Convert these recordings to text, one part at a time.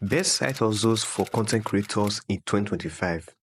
Best side hustles for content creators in 2025.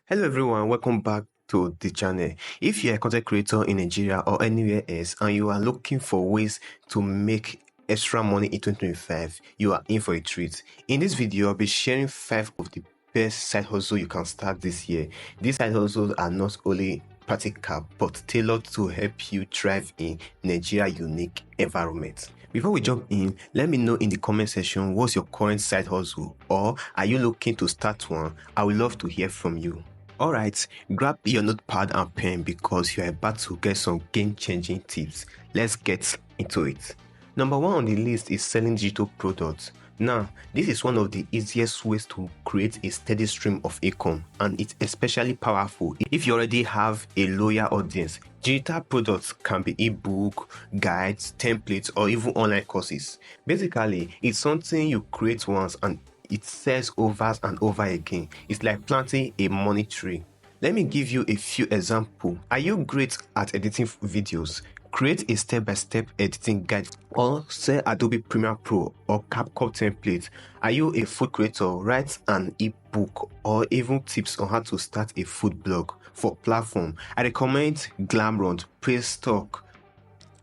Hello everyone, welcome back to the channel. If you're a content creator in Nigeria or anywhere else and you are looking for ways to make extra money in 2025, you are in for a treat. In this video, I'll be sharing 5 of the best side hustles you can start this year. These side hustles are not only practical but tailored to help you thrive in Nigeria's unique environment. Before we jump in, let me know in the comment section what's your current side hustle, or are you looking to start one? I would love to hear from you. Alright, grab your notepad and pen because you are about to get some game-changing tips. Let's get into it. Number 1 on the list is selling digital products. Now, this is one of the easiest ways to create a steady stream of income, and it's especially powerful if you already have a loyal audience. Digital products can be ebook, guides, templates, or even online courses. Basically, it's something you create once and it sells over and over again. It's like planting a money tree. Let me give you a few examples. Are you great at editing videos? Create a step-by-step editing guide or sell Adobe Premiere Pro or CapCut template. Are you a food creator? Write an ebook or even tips on how to start a food blog. For platform, I recommend Glamrun, Paystock,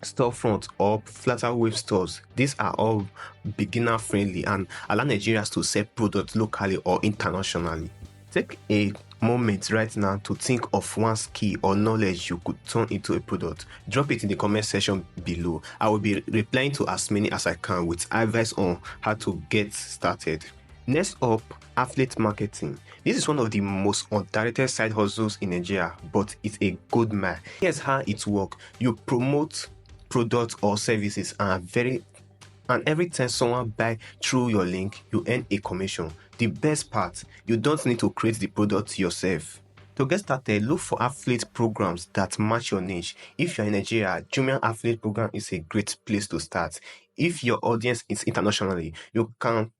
Storefront or Flutter Wave stores. These are all beginner friendly and allow Nigerians to sell products locally or internationally. Take a moment right now to think of one skill or knowledge you could turn into a product. Drop it in the comment section below. I will be replying to as many as I can with advice on how to get started. Next up, affiliate marketing. This is one of the most underrated side hustles in Nigeria, but it's a good man. Here's how it works. You promote products or services and every time someone buys through your link, you earn a commission. The best part, you don't need to create the product yourself. To get started, look for affiliate programs that match your niche. If you're in Nigeria, Jumia affiliate program is a great place to start. If your audience is internationally, you can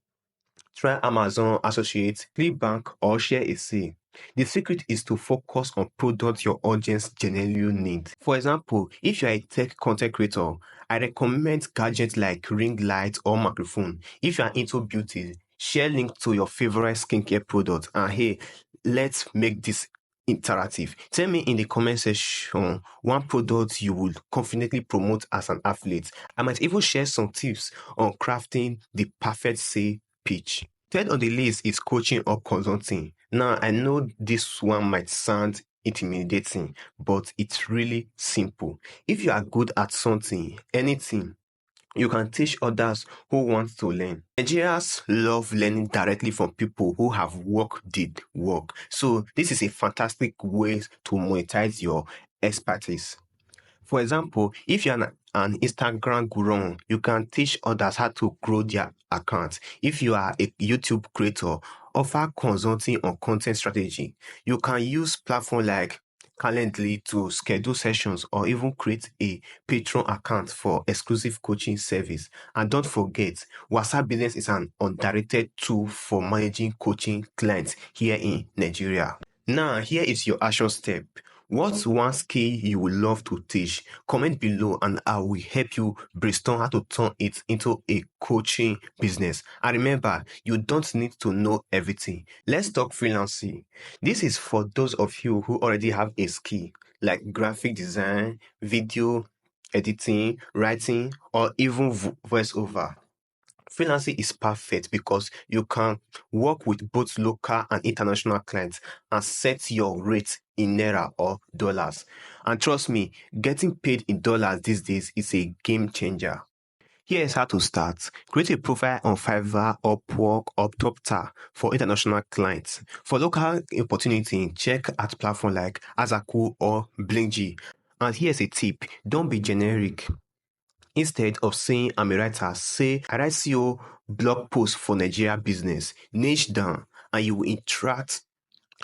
try Amazon Associates, ClickBank, or Share a sale. The secret is to focus on products your audience genuinely needs. For example, if you are a tech content creator, I recommend gadgets like ring light or microphone. If you are into beauty, share link to your favorite skincare product. And hey, let's make this interactive. Tell me in the comment section one product you would confidently promote as an affiliate. I might even share some tips on crafting the perfect sale pitch. Third on the list is coaching or consulting. Now, I know this one might sound intimidating, but it's really simple. If you are good at something, anything, you can teach others who want to learn. Nigerians love learning directly from people who have did work. So this is a fantastic way to monetize your expertise. For example, if you're an Instagram guru, you can teach others how to grow their accounts. If you are a YouTube creator, offer consulting on content strategy. You can use platforms like Calendly to schedule sessions or even create a Patreon account for exclusive coaching service. And don't forget, WhatsApp Business is an underrated tool for managing coaching clients here in Nigeria. Now, here is your action step. What's one skill you would love to teach? Comment below and I will help you brainstorm how to turn it into a coaching business. And remember, you don't need to know everything. Let's talk freelancing. This is for those of you who already have a skill like graphic design, video editing, writing, or even voiceover. Freelancing is perfect because you can work with both local and international clients and set your rates in naira or dollars. And trust me, getting paid in dollars these days is a game changer. Here is how to start. Create a profile on Fiverr, Upwork, or TopTal for international clients. For local opportunity, check out platforms like Azaku or Blingji. And here's a tip. Don't be generic. Instead of saying I'm a writer, say I write SEO blog posts for Nigeria business. Niche down and you will attract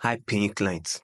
high-paying clients.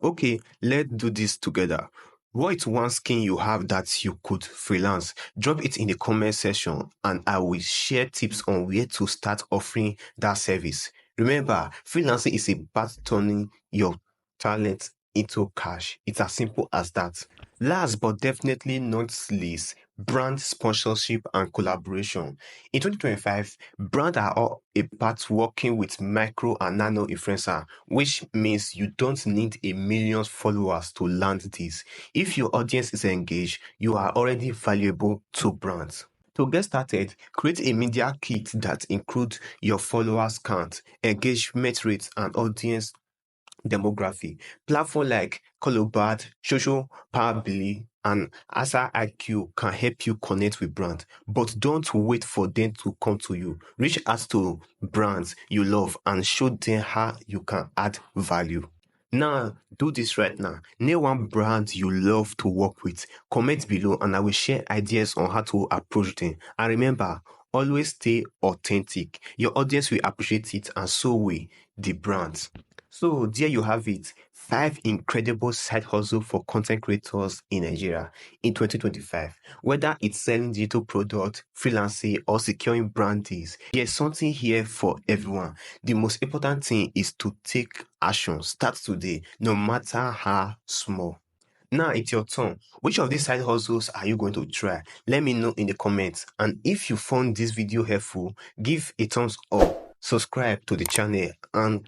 Okay, let's do this together. What is one skill you have that you could freelance? Drop it in the comment section and I will share tips on where to start offering that service. Remember, freelancing is about turning your talent into cash. It's as simple as that. Last but definitely not least, brand sponsorship and collaboration. In 2025, brands are all about working with micro and nano influencer, which means you don't need a million followers to land this. If your audience is engaged, you are already valuable to brands. To get started, create a media kit that includes your followers count, engagement rates, and audience demography. Platforms like Colobat, Social Power Billy, and Asa IQ can help you connect with brands, but don't wait for them to come to you. Reach out to brands you love and show them how you can add value. Now, do this right now. Name one brand you love to work with. Comment below and I will share ideas on how to approach them. And remember, always stay authentic. Your audience will appreciate it and so will the brands. So there you have it. 5 incredible side hustle for content creators in Nigeria in 2025. Whether it's selling digital products, freelancing, or securing brand deals, there's something here for everyone. The most important thing is to take action. Start today, no matter how small. Now it's your turn. Which of these side hustles are you going to try? Let me know in the comments. And if you found this video helpful, give a thumbs up, subscribe to the channel, and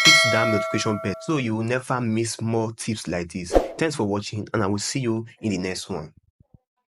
hit that notification bell so you will never miss more tips like this. Thanks for watching, and I will see you in the next one.